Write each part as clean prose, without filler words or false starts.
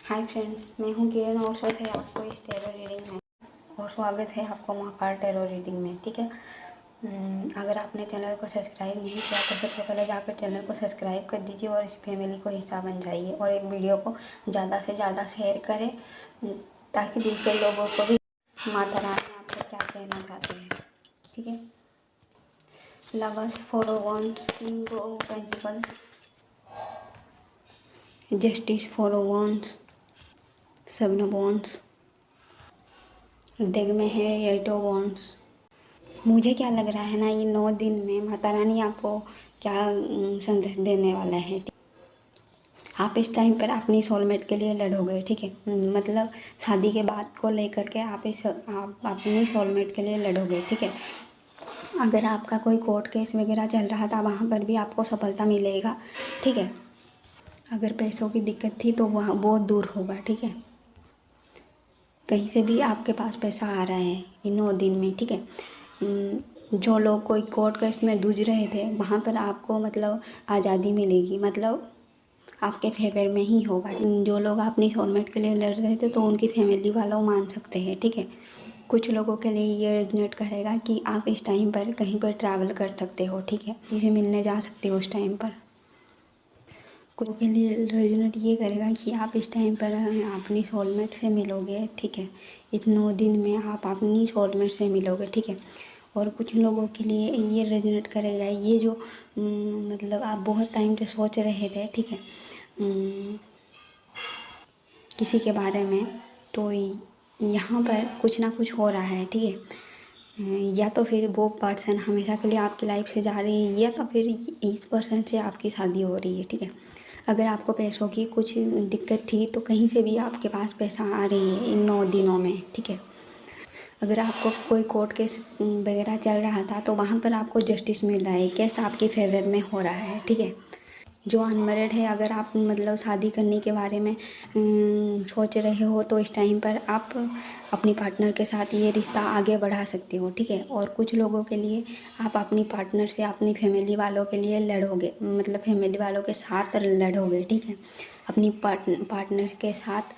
Hi friends, मैं हूँ किरण और स्वागत है आपको इस टेरो रीडिंग में। और स्वागत है आपको महाकाल टेरो रीडिंग में। ठीक है, अगर आपने चैनल को सब्सक्राइब नहीं किया तो सबसे पहले जाकर चैनल को सब्सक्राइब कर दीजिए और इस फैमिली को हिस्सा बन जाइए और एक वीडियो को ज़्यादा से ज़्यादा शेयर करें ताकि दूसरे लोगों को भी माता रानी आपसे क्या कहना चाहती है। ठीक है, lovers, four of wands, king of pentacles, justice, four of wands, seven of wands, डेग में है एट ऑफ वांड्स। मुझे क्या लग रहा है ना, ये 9 दिन में माता रानी आपको क्या संदेश देने वाला है। आप इस टाइम पर अपनी सोलमेट के लिए लड़ोगे। ठीक है, मतलब शादी के बाद को लेकर के आप अपनी सोलमेट के लिए लड़ोगे। ठीक है, अगर आपका कोई कोर्ट केस वगैरह चल रहा था वहाँ पर भी आपको सफलता मिलेगा। ठीक है, अगर पैसों की दिक्कत थी तो वह बहुत दूर होगा। ठीक है, कहीं से भी आपके पास पैसा आ रहा है इन 9 दिन में। ठीक है, जो लोग कोई कोर्ट केस में जूझ रहे थे वहाँ पर आपको मतलब आज़ादी मिलेगी, मतलब आपके फेवर में ही होगा। जो लोग अपनी सोलमेट के लिए लड़ रहे थे तो उनकी फैमिली वालों मान सकते हैं। ठीक है, कुछ लोगों के लिए ये रेजोनेट करेगा कि आप इस टाइम पर कहीं पर ट्रैवल कर सकते हो। ठीक है, किसी मिलने जा सकते हो उस टाइम पर। कुछ के लिए रेजोनेट ये करेगा कि आप इस टाइम पर अपनी सोलमेट से मिलोगे। ठीक है, इस 9 दिन में आप अपनी सोलमेट से मिलोगे। ठीक है, और कुछ लोगों के लिए ये रेजोनेट करेगा, ये जो मतलब आप बहुत टाइम से सोच रहे थे। ठीक है, किसी के बारे में, तो यहाँ पर कुछ ना कुछ हो रहा है। ठीक है, या तो फिर वो पर्सन हमेशा के लिए आपकी लाइफ से जा रही है या तो फिर इस पर्सन से आपकी शादी हो रही है। ठीक है, अगर आपको पैसों की कुछ दिक्कत थी तो कहीं से भी आपके पास पैसा आ रही है इन 9 दिनों में। ठीक है, अगर आपको कोई कोर्ट केस वगैरह चल रहा था तो वहाँ पर आपको जस्टिस मिल रहा है, केस आपके फेवर में हो रहा है। ठीक है, जो अनमैरिड है, अगर आप मतलब शादी करने के बारे में सोच रहे हो तो इस टाइम पर आप अपनी पार्टनर के साथ ये रिश्ता आगे बढ़ा सकते हो। ठीक है, और कुछ लोगों के लिए आप अपनी पार्टनर से अपनी फैमिली वालों के लिए लड़ोगे, मतलब फैमिली वालों के साथ लड़ोगे। ठीक है, अपनी पार्टनर के साथ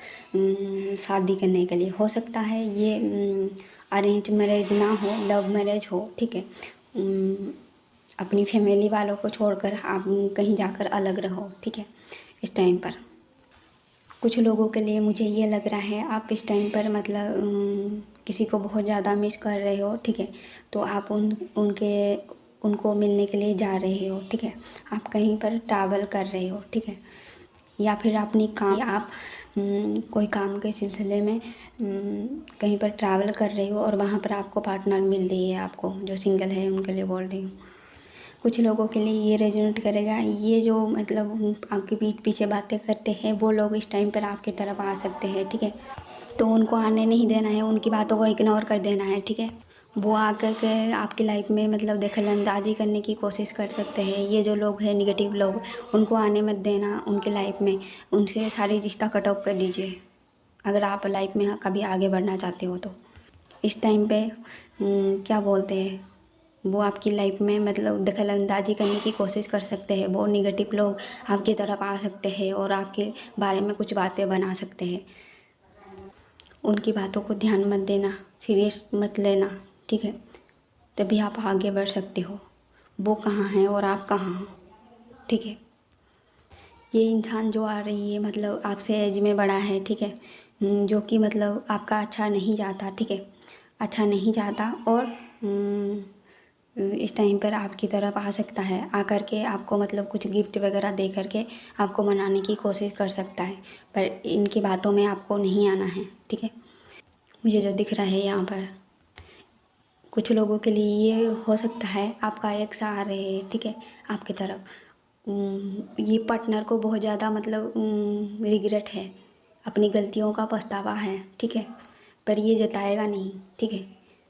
शादी करने के लिए। हो सकता है ये अरेंज मैरिज ना हो, लव मैरिज हो। ठीक है, अपनी फैमिली वालों को छोड़कर आप कहीं जाकर अलग रहो। ठीक है, इस टाइम पर कुछ लोगों के लिए मुझे ये लग रहा है आप इस टाइम पर मतलब किसी को बहुत ज़्यादा मिस कर रहे हो। ठीक है, तो आप उनको मिलने के लिए जा रहे हो। ठीक है, आप कहीं पर ट्रैवल कर रहे हो। ठीक है, या फिर अपनी काम, आप कोई काम के सिलसिले में कहीं पर ट्रैवल कर रहे हो और वहाँ पर आपको पार्टनर मिल रही है। आपको जो सिंगल है उनके लिए बोल रही हूँ। कुछ लोगों के लिए ये रेजोनेट करेगा, ये जो मतलब आपके पीठ पीछे बातें करते हैं वो लोग इस टाइम पर आपकी तरफ आ सकते हैं। ठीक है, तो उनको आने नहीं देना है, उनकी बातों को इग्नोर कर देना है। ठीक है, वो आकर के आपकी लाइफ में मतलब दखलंदाजी करने की कोशिश कर सकते हैं। ये जो लोग हैं निगेटिव लोग, उनको आने मत देना उनके लाइफ में, उनसे सारी रिश्ता कट ऑफ कर दीजिए अगर आप लाइफ में कभी आगे बढ़ना चाहते हो तो। इस टाइम पे क्या बोलते हैं, वो आपकी लाइफ में मतलब दखलंदाजी करने की कोशिश कर सकते हैं। वो निगेटिव लोग आपकी तरफ आ सकते हैं और आपके बारे में कुछ बातें बना सकते हैं। उनकी बातों को ध्यान मत देना, सीरियस मत लेना। ठीक है, तभी आप आगे बढ़ सकते हो। वो कहाँ हैं और आप कहाँ हो। ठीक है, ये इंसान जो आ रही है मतलब आपसे एज में बड़ा है। ठीक है, जो कि मतलब आपका अच्छा नहीं चाहता। ठीक है, अच्छा नहीं चाहता और इस टाइम पर आपकी तरफ आ सकता है, आकर के आपको मतलब कुछ गिफ्ट वगैरह दे करके आपको मनाने की कोशिश कर सकता है, पर इनकी बातों में आपको नहीं आना है। ठीक है, मुझे जो दिख रहा है यहाँ पर कुछ लोगों के लिए ये हो सकता है आपका एक्स आ रहे हैं। ठीक है, आपकी तरफ ये पार्टनर को बहुत ज़्यादा मतलब रिग्रेट है, अपनी गलतियों का पछतावा है। ठीक है, पर ये जताएगा नहीं। ठीक है,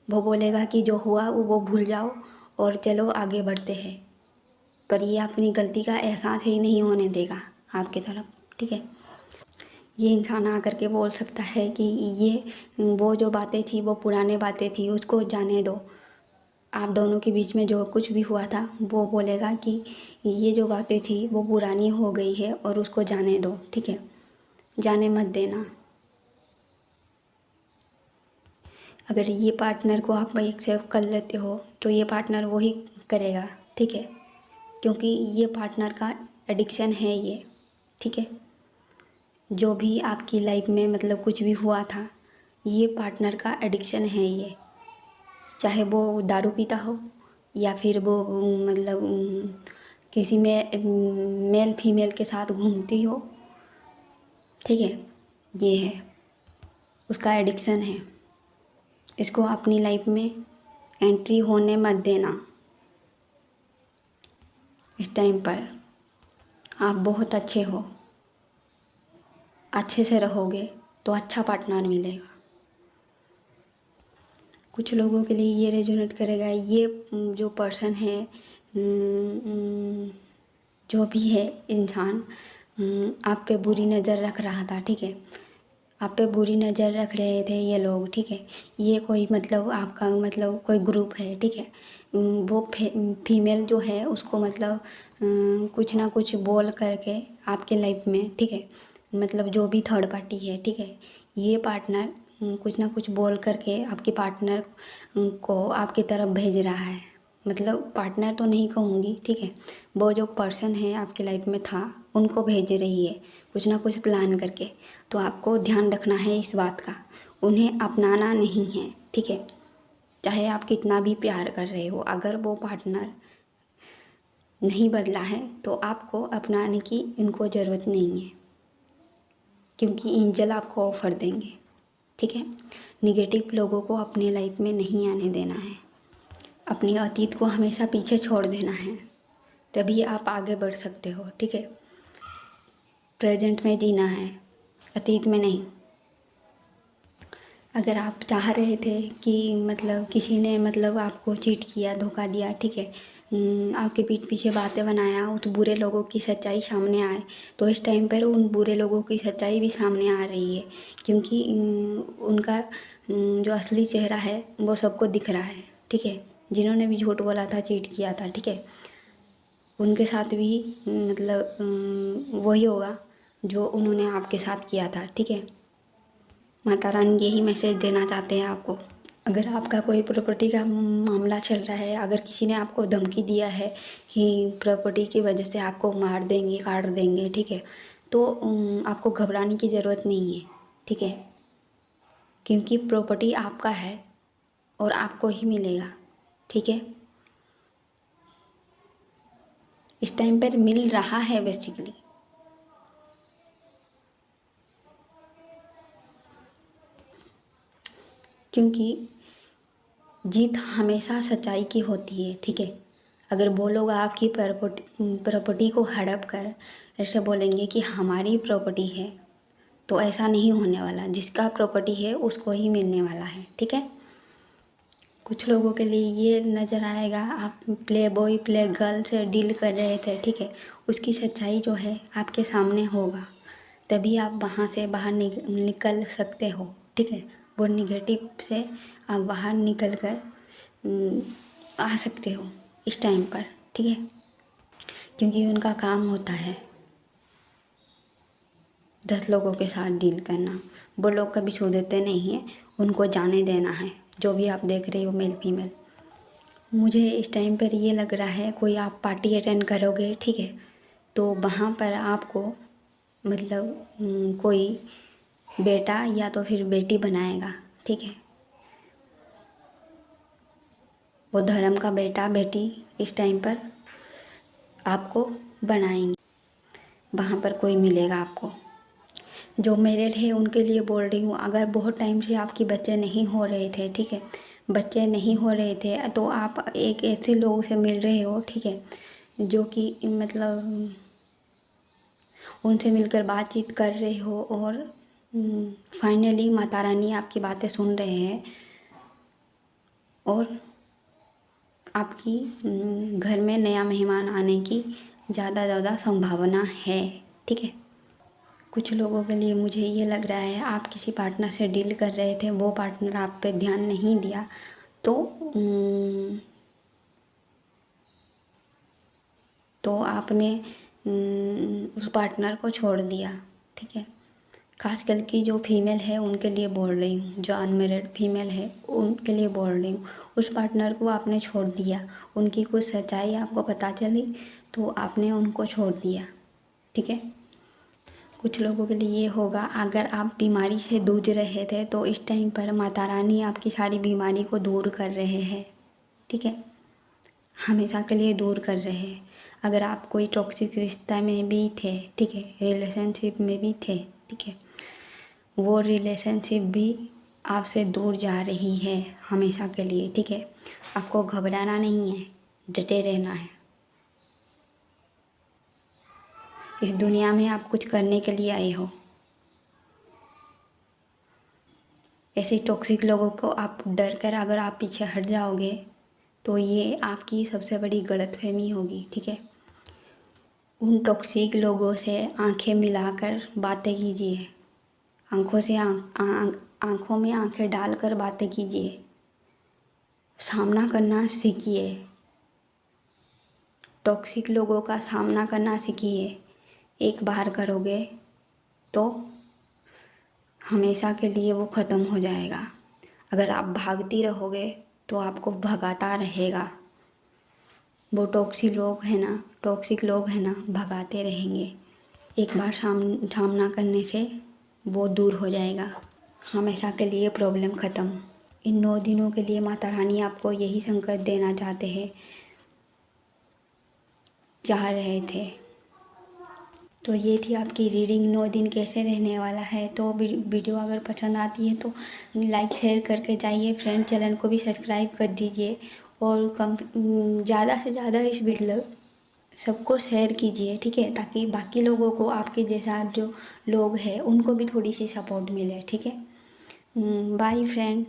वो बोलेगा कि जो हुआ वो भूल जाओ और चलो आगे बढ़ते हैं, पर ये अपनी गलती का एहसास ही नहीं होने देगा आपकी तरफ। ठीक है, ये इंसान आकर के बोल सकता है कि ये वो जो बातें थी वो पुरानी बातें थी, उसको जाने दो। आप दोनों के बीच में जो कुछ भी हुआ था वो बोलेगा कि ये जो बातें थी वो पुरानी हो गई है और उसको जाने दो। ठीक है, जाने मत देना। अगर ये पार्टनर को आप एक्सेप्ट कर लेते हो तो ये पार्टनर वही करेगा, ठीक है, क्योंकि ये पार्टनर का एडिक्शन है ये, ठीक है। जो भी आपकी लाइफ में मतलब कुछ भी हुआ था, ये पार्टनर का एडिक्शन है ये, चाहे वो दारू पीता हो या फिर वो मतलब किसी में मेल फीमेल के साथ घूमती हो, ठीक है, ये है उसका एडिक्शन है। इसको अपनी लाइफ में एंट्री होने मत देना। इस टाइम पर आप बहुत अच्छे हो, अच्छे से रहोगे तो अच्छा पार्टनर मिलेगा। कुछ लोगों के लिए ये रेजोनेट करेगा, ये जो पर्सन है, जो भी है इंसान, आप पे बुरी नज़र रख रहा था, ठीक है, आप पे बुरी नज़र रख रहे थे ये लोग, ठीक है। ये कोई मतलब आपका मतलब कोई ग्रुप है, ठीक है। वो फीमेल जो है उसको मतलब कुछ ना कुछ बोल करके आपके लाइफ में, ठीक है, मतलब जो भी थर्ड पार्टी है, ठीक है, ये पार्टनर कुछ ना कुछ बोल करके आपके पार्टनर को आपकी तरफ भेज रहा है। मतलब पार्टनर तो नहीं कहूँगी, ठीक है, वो जो पर्सन है आपकी लाइफ में था उनको भेज रही है कुछ ना कुछ प्लान करके। तो आपको ध्यान रखना है इस बात का, उन्हें अपनाना नहीं है, ठीक है। चाहे आप कितना भी प्यार कर रहे हो, अगर वो पार्टनर नहीं बदला है तो आपको अपनाने की इनको ज़रूरत नहीं है, क्योंकि एंजल आपको ऑफ़र देंगे, ठीक है। निगेटिव लोगों को अपने लाइफ में नहीं आने देना है, अपनी अतीत को हमेशा पीछे छोड़ देना है, तभी आप आगे बढ़ सकते हो, ठीक है। प्रेजेंट में जीना है, अतीत में नहीं। अगर आप चाह रहे थे कि मतलब किसी ने मतलब आपको चीट किया, धोखा दिया, ठीक है, आपके पीठ पीछे बातें बनाया, उस बुरे लोगों की सच्चाई सामने आए, तो इस टाइम पर उन बुरे लोगों की सच्चाई भी सामने आ रही है, क्योंकि उनका जो असली चेहरा है वो सबको दिख रहा है, ठीक है। जिन्होंने भी झूठ बोला था, चीट किया था, ठीक है, उनके साथ भी मतलब वही होगा जो उन्होंने आपके साथ किया था, ठीक है। माता रानी यही मैसेज देना चाहते हैं आपको। अगर आपका कोई प्रॉपर्टी का मामला चल रहा है, अगर किसी ने आपको धमकी दिया है कि प्रॉपर्टी की वजह से आपको मार देंगे, काट देंगे, ठीक है, तो आपको घबराने की ज़रूरत नहीं है, ठीक है, क्योंकि प्रॉपर्टी आपका है और आपको ही मिलेगा, ठीक है। इस टाइम पर मिल रहा है बेसिकली। क्योंकि जीत हमेशा सच्चाई की होती है, ठीक है। अगर वो लोग आपकी प्रॉपर्टी को हड़प कर ऐसे बोलेंगे कि हमारी प्रॉपर्टी है, तो ऐसा नहीं होने वाला। जिसका प्रॉपर्टी है उसको ही मिलने वाला है, ठीक है। कुछ लोगों के लिए ये नज़र आएगा आप प्ले बॉय प्ले गर्ल से डील कर रहे थे, ठीक है, उसकी सच्चाई जो है आपके सामने होगा, तभी आप वहाँ से बाहर निकल सकते हो, ठीक है। वो निगेटिव से आप बाहर निकल कर आ सकते हो इस टाइम पर, ठीक है, क्योंकि उनका काम होता है 10 लोगों के साथ डील करना। वो लोग कभी सुधरते नहीं हैं, उनको जाने देना है। जो भी आप देख रहे हो मेल फीमेल, मुझे इस टाइम पर ये लग रहा है कोई आप पार्टी अटेंड करोगे, ठीक है, तो वहाँ पर आपको मतलब कोई बेटा या तो फिर बेटी बनाएगा, ठीक है। वो धर्म का बेटा बेटी इस टाइम पर आपको बनाएंगे, वहाँ पर कोई मिलेगा आपको। जो मैरिड है उनके लिए बोल रही हूँ, अगर बहुत टाइम से आपके बच्चे नहीं हो रहे थे, ठीक है, बच्चे नहीं हो रहे थे, तो आप एक ऐसे लोगों से मिल रहे हो, ठीक है, जो कि मतलब उनसे मिलकर बातचीत कर रहे हो और फाइनली माता रानी आपकी बातें सुन रहे हैं और आपकी घर में नया मेहमान आने की ज़्यादा संभावना है, ठीक है। कुछ लोगों के लिए मुझे ये लग रहा है आप किसी पार्टनर से डील कर रहे थे, वो पार्टनर आप पे ध्यान नहीं दिया, तो आपने उस पार्टनर को छोड़ दिया, ठीक है। खास करके जो फीमेल है उनके लिए बोल रही हूँ, जो अनमेरिड फीमेल है उनके लिए बोल रही हूँ। उस पार्टनर को आपने छोड़ दिया, उनकी कुछ सच्चाई आपको पता चली तो आपने उनको छोड़ दिया, ठीक है। कुछ लोगों के लिए ये होगा, अगर आप बीमारी से जूझ रहे थे तो इस टाइम पर माता रानी आपकी सारी बीमारी को दूर कर रहे हैं, ठीक है, हमेशा के लिए दूर कर रहे हैं। अगर आप कोई टॉक्सिक रिश्ता में भी थे, ठीक है, रिलेशनशिप में भी थे, ठीक है, वो रिलेशनशिप भी आपसे दूर जा रही है हमेशा के लिए, ठीक है। आपको घबराना नहीं है, डटे रहना है। इस दुनिया में आप कुछ करने के लिए आए हो। ऐसे टॉक्सिक लोगों को आप डर कर अगर आप पीछे हट जाओगे तो ये आपकी सबसे बड़ी गलतफहमी होगी, ठीक है। उन टॉक्सिक लोगों से आंखें मिलाकर बातें कीजिए, आंखों में आंखें डालकर बातें कीजिए, सामना करना सीखिए, टॉक्सिक लोगों का सामना करना सीखिए। एक बार करोगे तो हमेशा के लिए वो ख़त्म हो जाएगा। अगर आप भागती रहोगे तो आपको भगाता रहेगा। वो टॉक्सिक लोग हैं ना भगाते रहेंगे। एक बार सामना करने से वो दूर हो जाएगा, हमेशा के लिए प्रॉब्लम ख़त्म। इन 9 दिनों के लिए माता रानी आपको यही संकेत देना चाह रहे थे। तो ये थी आपकी रीडिंग, 9 दिन कैसे रहने वाला है। तो वीडियो अगर पसंद आती है तो लाइक शेयर करके जाइए, फ्रेंड चैनल को भी सब्सक्राइब कर दीजिए और ज़्यादा से ज़्यादा इस वीडियो सबको शेयर कीजिए, ठीक है, ताकि बाकी लोगों को आपके जैसा जो लोग हैं उनको भी थोड़ी सी सपोर्ट मिले, ठीक है। Bye friend.